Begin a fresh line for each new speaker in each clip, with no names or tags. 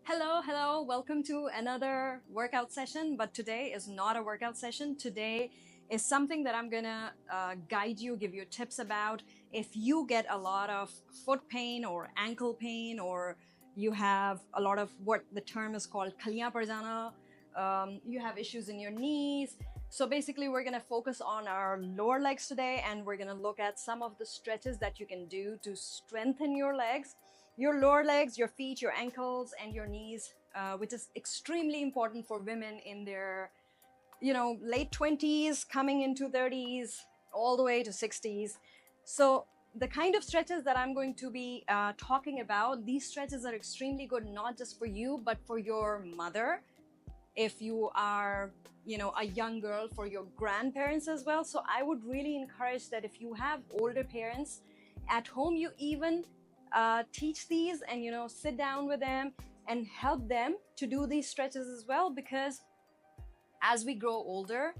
Hello, welcome to another workout session. But today is not a workout session. Today is something that I'm gonna guide you, give you tips about. If you get a lot of foot pain or ankle pain, or you have a lot of what the term is called kaliyan parjana, you have issues in your knees. So basically, we're gonna focus on our lower legs today, and we're gonna look at some of the stretches that you can do to strengthen your legs, your lower legs, your feet, your ankles, and your knees, which is extremely important for women in their, late 20s, coming into 30s, all the way to 60s. So the kind of stretches that I'm going to be talking about, these stretches are extremely good, not just for you, but for your mother. If you are, a young girl, for your grandparents as well. So I would really encourage that if you have older parents at home, you even teach these and sit down with them and help them to do these stretches as well, because as we grow older,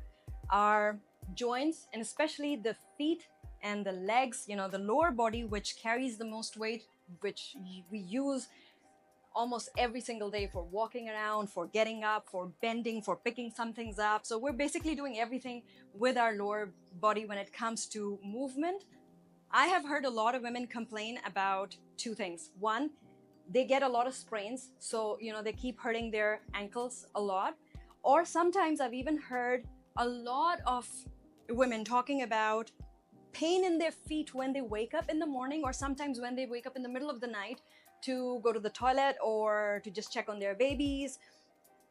our joints, and especially the feet and the legs, the lower body, which carries the most weight, which we use almost every single day for walking around, for getting up, for bending, for picking some things up. So we're basically doing everything with our lower body when it comes to movement. I have heard a lot of women complain about two things. One, they get a lot of sprains, so they keep hurting their ankles a lot. Or sometimes I've even heard a lot of women talking about pain in their feet when they wake up in the morning, or sometimes when they wake up in the middle of the night to go to the toilet or to just check on their babies,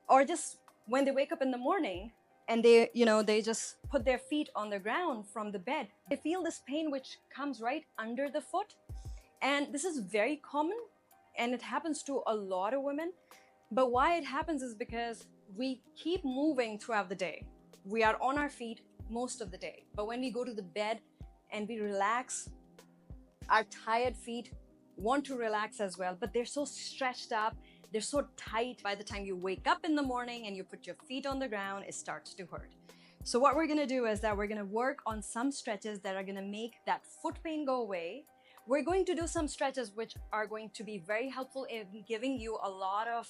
or just when they wake up in the morning and they just put their feet on the ground from the bed. They feel this pain which comes right under the foot. And this is very common, and it happens to a lot of women. But why it happens is because we keep moving throughout the day. We are on our feet most of the day. But when we go to the bed and we relax, our tired feet want to relax as well, but they're so stretched up, they're so tight. By the time you wake up in the morning and you put your feet on the ground, it starts to hurt. So what we're going to do is that we're going to work on some stretches that are going to make that foot pain go away. We're going to do some stretches which are going to be very helpful in giving you a lot of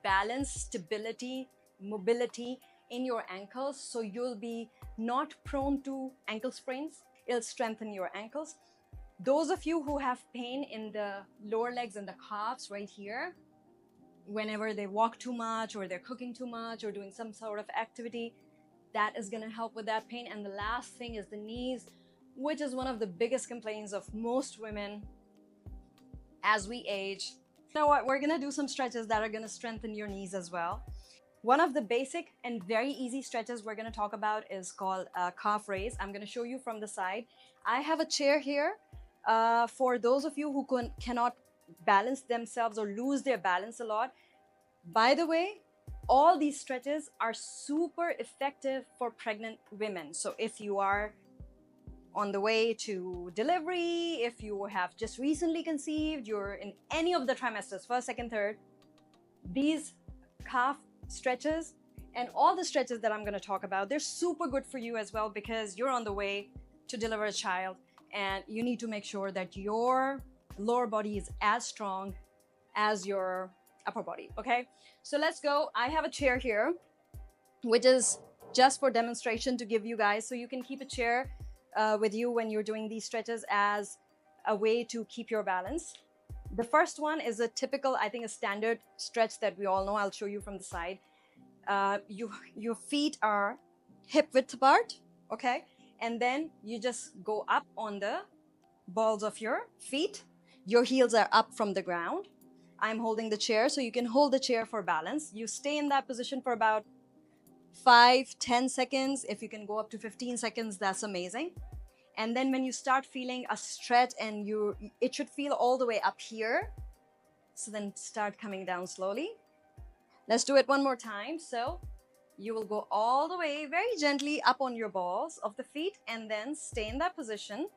balance, stability, mobility in your ankles, so you'll be not prone to ankle sprains. It'll strengthen your ankles. Those of you who have pain in the lower legs and the calves right here, whenever they walk too much or they're cooking too much or doing some sort of activity, that is going to help with that pain. And the last thing is the knees, which is one of the biggest complaints of most women as we age. You know what? We're going to do some stretches that are going to strengthen your knees as well. One of the basic and very easy stretches we're going to talk about is called calf raise. I'm going to show you from the side. I have a chair here. For those of you who cannot balance themselves or lose their balance a lot. By the way, all these stretches are super effective for pregnant women. So if you are on the way to delivery, if you have just recently conceived, you're in any of the trimesters, first, second, third, these calf stretches and all the stretches that I'm going to talk about, they're super good for you as well, because you're on the way to deliver a child. And you need to make sure that your lower body is as strong as your upper body, okay? So let's go. I have a chair here, which is just for demonstration to give you guys, so you can keep a chair with you when you're doing these stretches as a way to keep your balance. The first one is a typical, I think, a standard stretch that we all know. I'll show you from the side. Your feet are hip width apart, okay? And then you just go up on the balls of your feet. Your heels are up from the ground. I'm holding the chair, so you can hold the chair for balance. You stay in that position for about 5-10 seconds. If you can go up to 15 seconds, that's amazing. And then when you start feeling a stretch, and it should feel all the way up here. So then start coming down slowly. Let's do it one more time. So you will go all the way very gently up on your balls of the feet, and then stay in that position.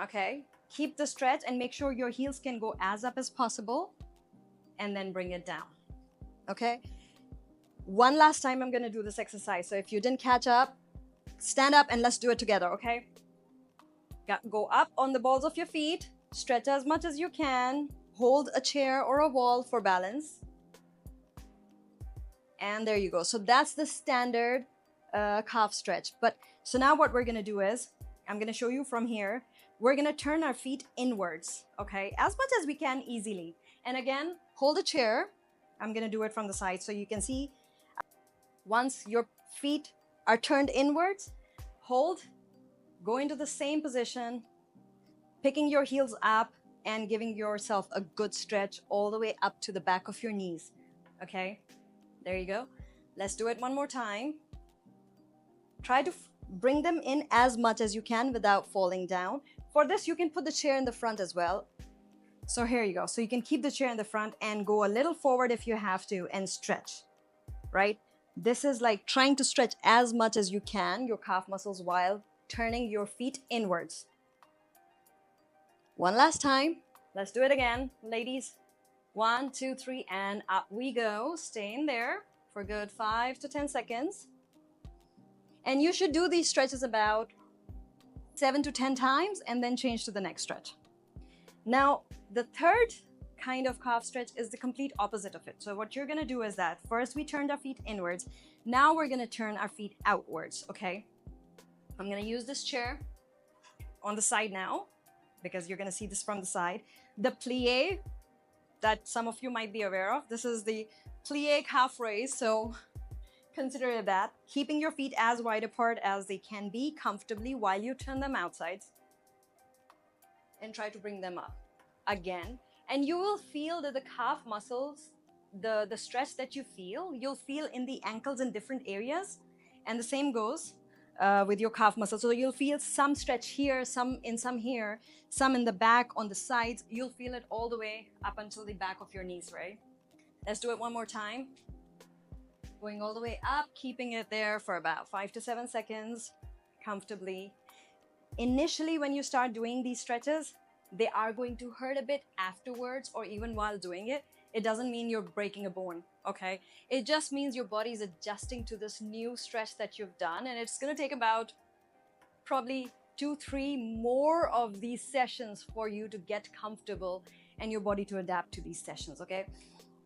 Okay, keep the stretch and make sure your heels can go as up as possible, and then bring it down. Okay, one last time I'm going to do this exercise. So if you didn't catch up, stand up and let's do it together. Okay, go up on the balls of your feet, stretch as much as you can, hold a chair or a wall for balance. And there you go. So that's the standard calf stretch. But so now what we're gonna do is, I'm gonna show you from here, we're gonna turn our feet inwards, okay? As much as we can easily. And again, hold a chair. I'm gonna do it from the side so you can see. Once your feet are turned inwards, hold, go into the same position, picking your heels up and giving yourself a good stretch all the way up to the back of your knees, okay? There you go. Let's do it one more time. Try to bring them in as much as you can without falling down. For this, you can put the chair in the front as well. So here you go. So you can keep the chair in the front and go a little forward if you have to and stretch, right? This is like trying to stretch as much as you can, your calf muscles, while turning your feet inwards. One last time. Let's do it again, ladies. 1, 2, 3, and up we go. Stay in there for a good 5 to 10 seconds. And you should do these stretches about 7 to 10 times and then change to the next stretch. Now, the third kind of calf stretch is the complete opposite of it. So what you're gonna do is that first we turned our feet inwards. Now we're gonna turn our feet outwards, okay? I'm gonna use this chair on the side now because you're gonna see this from the side. The plie that some of you might be aware of, this is the plie calf raise. So consider it that. Keeping your feet as wide apart as they can be comfortably while you turn them outsides. And try to bring them up again. And you will feel that the calf muscles, the stretch that you feel, you'll feel in the ankles in different areas. And the same goes with your calf muscles. So you'll feel some stretch here, some here, some in the back, on the sides. You'll feel it all the way up until the back of your knees, right? Let's do it one more time. Going all the way up, keeping it there for about 5 to 7 seconds, comfortably. Initially, when you start doing these stretches, they are going to hurt a bit afterwards or even while doing it. It doesn't mean you're breaking a bone, okay? It just means your body is adjusting to this new stretch that you've done, and it's gonna take about probably 2-3 more of these sessions for you to get comfortable and your body to adapt to these sessions, okay?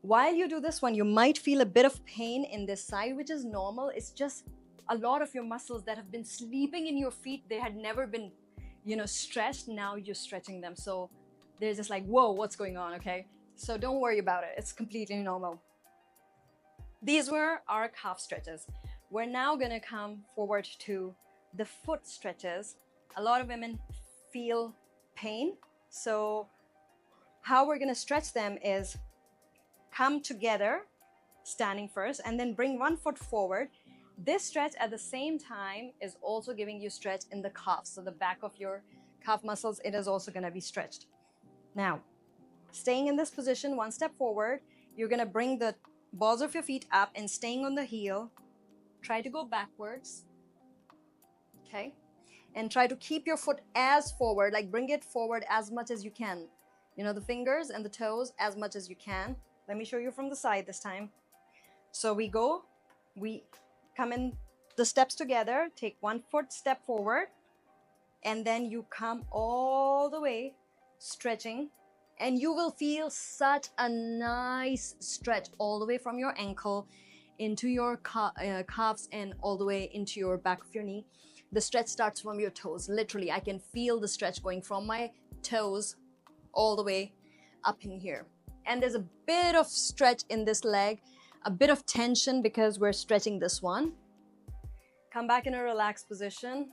While you do this one, you might feel a bit of pain in this side, which is normal. It's just a lot of your muscles that have been sleeping in your feet, they had never been, stretched. Now you're stretching them. So they're just like, whoa, what's going on, okay? So don't worry about it. It's completely normal. These were our calf stretches. We're now gonna come forward to the foot stretches. A lot of women feel pain. So how we're gonna stretch them is come together, standing first, and then bring one foot forward. This stretch at the same time is also giving you stretch in the calves. So the back of your calf muscles, it is also gonna be stretched. Now, staying in this position, one step forward, you're gonna bring the balls of your feet up and staying on the heel. Try to go backwards, okay? And try to keep your foot as forward, like bring it forward as much as you can. The fingers and the toes as much as you can. Let me show you from the side this time. So we come in the steps together, take 1 foot step forward, and then you come all the way, stretching, and you will feel such a nice stretch all the way from your ankle into your calves and all the way into your back of your knee. The stretch starts from your toes. Literally, I can feel the stretch going from my toes all the way up in here. And there's a bit of stretch in this leg, a bit of tension because we're stretching this one. Come back in a relaxed position.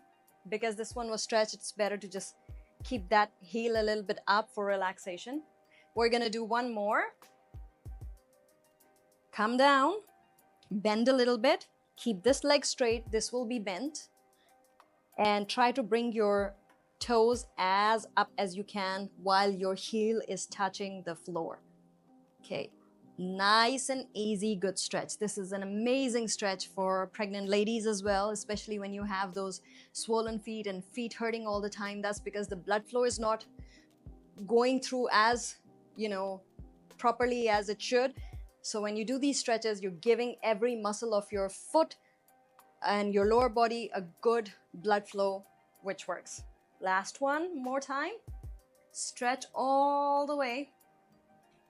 Because this one was stretched, it's better to just keep that heel a little bit up for relaxation. We're gonna do one more. Come down, bend a little bit, keep this leg straight, this will be bent. And try to bring your toes as up as you can while your heel is touching the floor. Okay, nice and easy, good stretch. This is an amazing stretch for pregnant ladies as well, especially when you have those swollen feet and feet hurting all the time. That's because the blood flow is not going through as, properly as it should. So when you do these stretches, you're giving every muscle of your foot and your lower body a good blood flow, which works. Last one more time. Stretch all the way.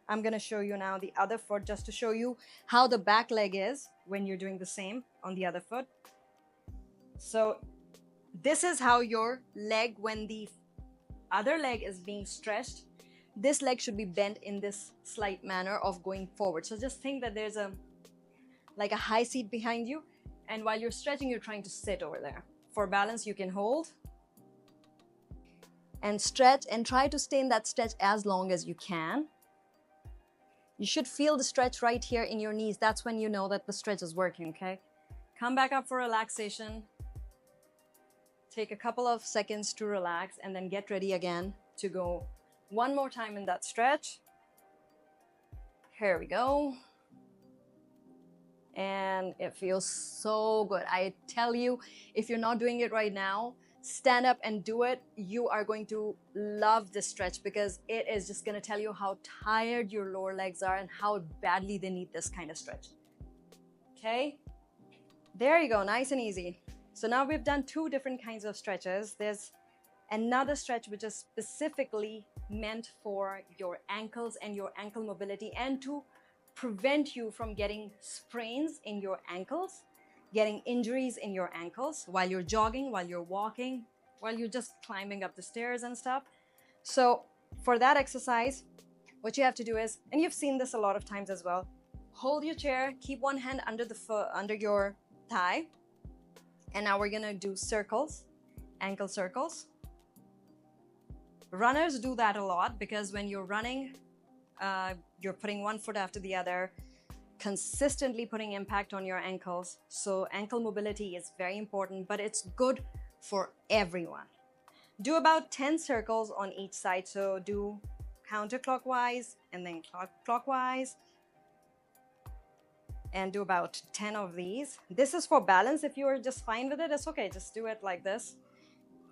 I'm going to show you now the other foot just to show you how the back leg is when you're doing the same on the other foot. So this is how your leg, when the other leg is being stretched, this leg should be bent in this slight manner of going forward. So just think that there's like a high seat behind you, and while you're stretching, you're trying to sit over there. For balance, you can hold and stretch and try to stay in that stretch as long as you can. You should feel the stretch right here in your knees. That's when you know that the stretch is working, okay? Come back up for relaxation. Take a couple of seconds to relax and then get ready again to go one more time in that stretch. Here we go. And it feels so good. I tell you, if you're not doing it right now, stand up and do it. You are going to love this stretch because it is just going to tell you how tired your lower legs are and how badly they need this kind of stretch. Okay, there you go, nice and easy. So now we've done two different kinds of stretches. There's another stretch which is specifically meant for your ankles and your ankle mobility and to prevent you from getting sprains in your ankles, getting injuries in your ankles while you're jogging, while you're walking, while you're just climbing up the stairs and stuff. So for that exercise, what you have to do is, and you've seen this a lot of times as well, hold your chair, keep one hand under the foot, under your thigh, and now we're gonna do circles, ankle circles. Runners do that a lot because when you're running, you're putting one foot after the other, consistently putting impact on your ankles. So ankle mobility is very important, but it's good for everyone. Do about 10 circles on each side. So do counterclockwise and then clockwise, and do about 10 of these. This is for balance. If you are just fine with it, it's okay. Just do it like this.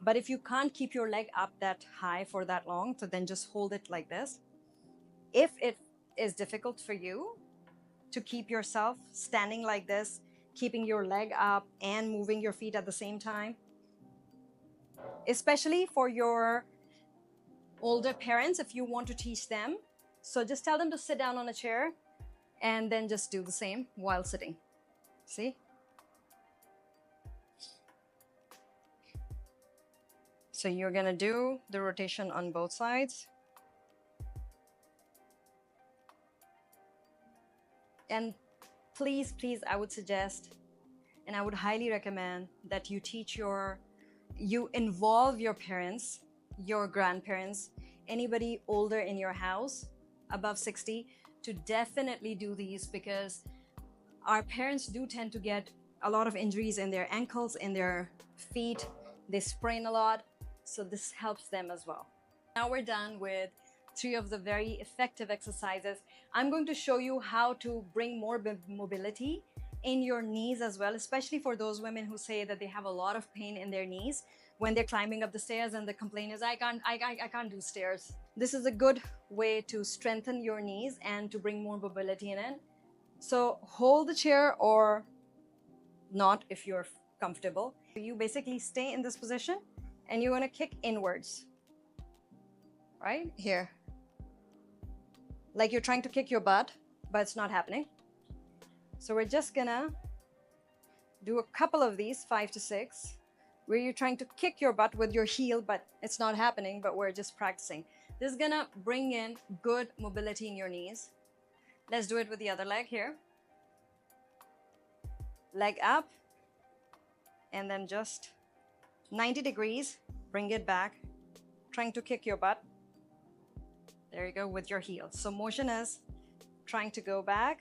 But if you can't keep your leg up that high for that long, so then just hold it like this. If it is difficult for you to keep yourself standing like this, keeping your leg up and moving your feet at the same time, especially for your older parents, if you want to teach them, so just tell them to sit down on a chair and then just do the same while sitting. See? So you're gonna do the rotation on both sides. And please, I would suggest, and I would highly recommend that you involve your parents, your grandparents, anybody older in your house, above 60, to definitely do these, because our parents do tend to get a lot of injuries in their ankles, in their feet. They sprain a lot, so this helps them as well. Now we're done with 3 of the very effective exercises. I'm going to show you how to bring more mobility in your knees as well, especially for those women who say that they have a lot of pain in their knees when they're climbing up the stairs and the complaint is, I can't do stairs. This is a good way to strengthen your knees and to bring more mobility in it. So hold the chair or not if you're comfortable. You basically stay in this position and you're gonna kick inwards, right here. Like you're trying to kick your butt, but it's not happening. So we're just gonna do a couple of these, 5 to 6, where you're trying to kick your butt with your heel, but it's not happening, but we're just practicing. This is gonna bring in good mobility in your knees. Let's do it with the other leg here. Leg up, and then just 90 degrees, bring it back, trying to kick your butt. There you go, with your heel. So motion is trying to go back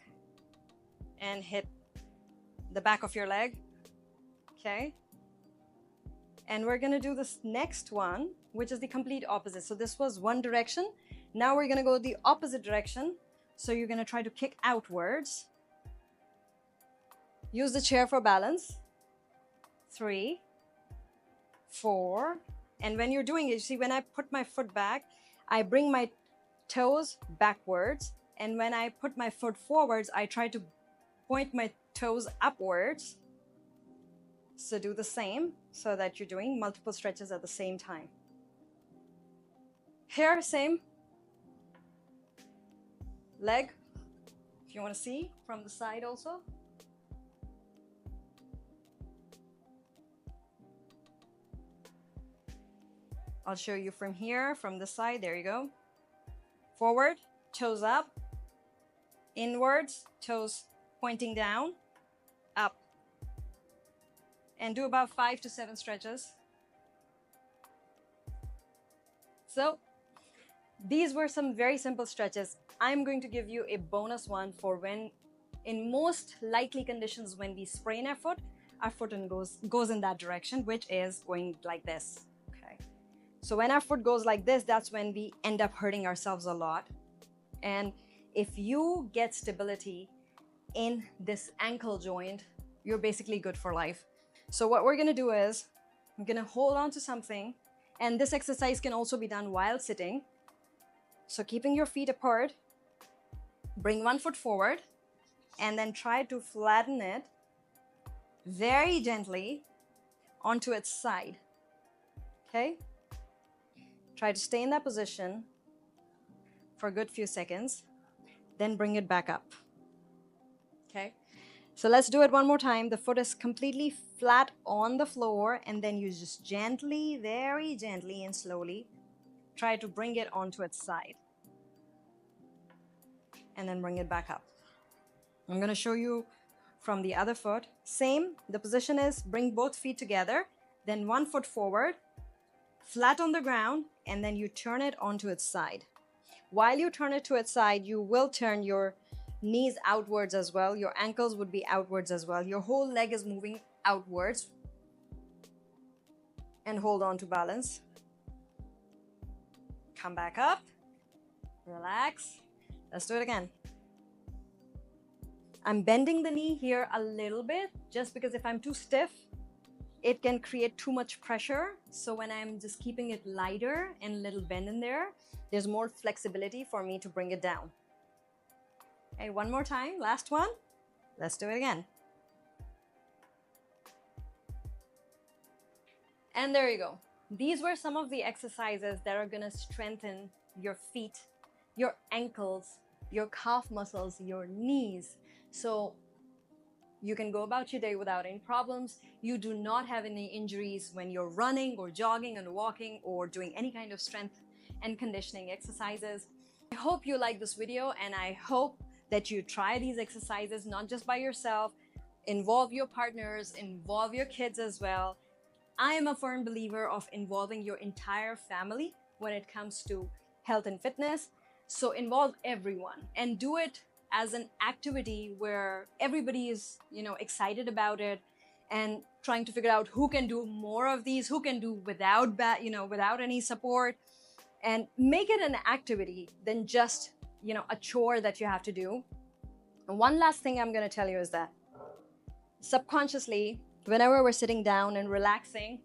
and hit the back of your leg, okay? And we're gonna do this next one, which is the complete opposite. So this was one direction. Now we're gonna go the opposite direction. So you're gonna try to kick outwards. Use the chair for balance. 3, 4, and when you're doing it, you see when I put my foot back, I bring my toes backwards, and when I put my foot forwards, I try to point my toes upwards. So do the same so that you're doing multiple stretches at the same time. Here, same. leg, if you want to see from the side also. I'll show you from here, from the side. There you go. Forward, toes up, inwards, toes pointing down, up. And do about 5 to 7 stretches. So these were some very simple stretches. I'm going to give you a bonus one for when, in most likely conditions, when we sprain our foot goes in that direction, which is going like this. Okay. So when our foot goes like this, that's when we end up hurting ourselves a lot. And if you get stability in this ankle joint, you're basically good for life. So what we're gonna do is, I'm gonna hold on to something, and this exercise can also be done while sitting. So keeping your feet apart, bring one foot forward, and then try to flatten it very gently onto its side. Okay? Try to stay in that position for a good few seconds, then bring it back up. Okay? So let's do it one more time. The foot is completely flat on the floor, and then you just gently, very gently and slowly try to bring it onto its side. And then bring it back up. I'm going to show you from the other foot. Same, the position is bring both feet together, then one foot forward, flat on the ground, and then you turn it onto its side. While you turn it to its side, you will turn your knees outwards as well. Your ankles would be outwards as well. Your whole leg is moving outwards. And hold on to balance. Come back up. Relax. Let's do it again. I'm bending the knee here a little bit, just because if I'm too stiff, it can create too much pressure. So when I'm just keeping it lighter and a little bend in there, there's more flexibility for me to bring it down. Okay, one more time, last one. Let's do it again. And there you go. These were some of the exercises that are gonna strengthen your feet, your ankles, your calf muscles, your knees. So you can go about your day without any problems. You do not have any injuries when you're running or jogging and walking or doing any kind of strength and conditioning exercises. I hope you like this video, and I hope that you try these exercises not just by yourself. Involve your partners, involve your kids as well. I am a firm believer of involving your entire family when it comes to health and fitness. So involve everyone and do it as an activity where everybody is, excited about it, and trying to figure out who can do more of these, who can do without any support, and make it an activity than just, a chore that you have to do. And one last thing I'm going to tell you is that subconsciously, whenever we're sitting down and relaxing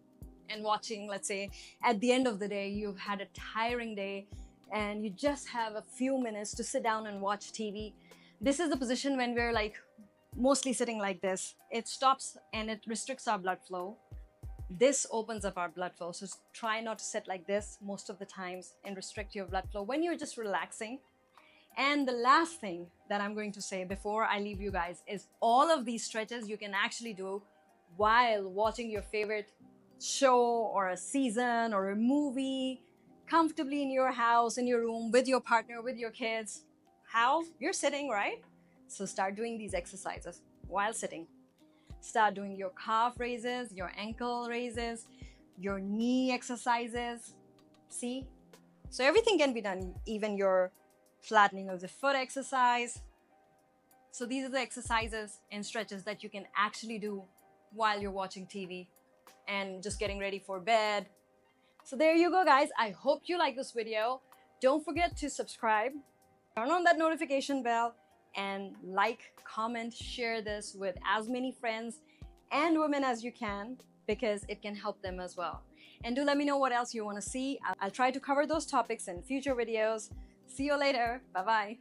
and watching, let's say at the end of the day, you've had a tiring day and you just have a few minutes to sit down and watch TV. This is the position when we're mostly sitting like this. It stops and it restricts our blood flow. This opens up our blood flow. So try not to sit like this most of the times and restrict your blood flow when you're just relaxing. And the last thing that I'm going to say before I leave you guys is all of these stretches you can actually do while watching your favorite show or a season or a movie, comfortably in your house, in your room, with your partner, with your kids. How? You're sitting, right? So start doing these exercises while sitting. Start doing your calf raises, your ankle raises, your knee exercises. See? So everything can be done, even your flattening of the foot exercise. So these are the exercises and stretches that you can actually do while you're watching TV and just getting ready for bed. So there you go, guys. I hope you like this video. Don't forget to subscribe, turn on that notification bell, and like, comment, share this with as many friends and women as you can, because it can help them as well. And do let me know what else you want to see. I'll try to cover those topics in future videos. See you later. Bye-bye.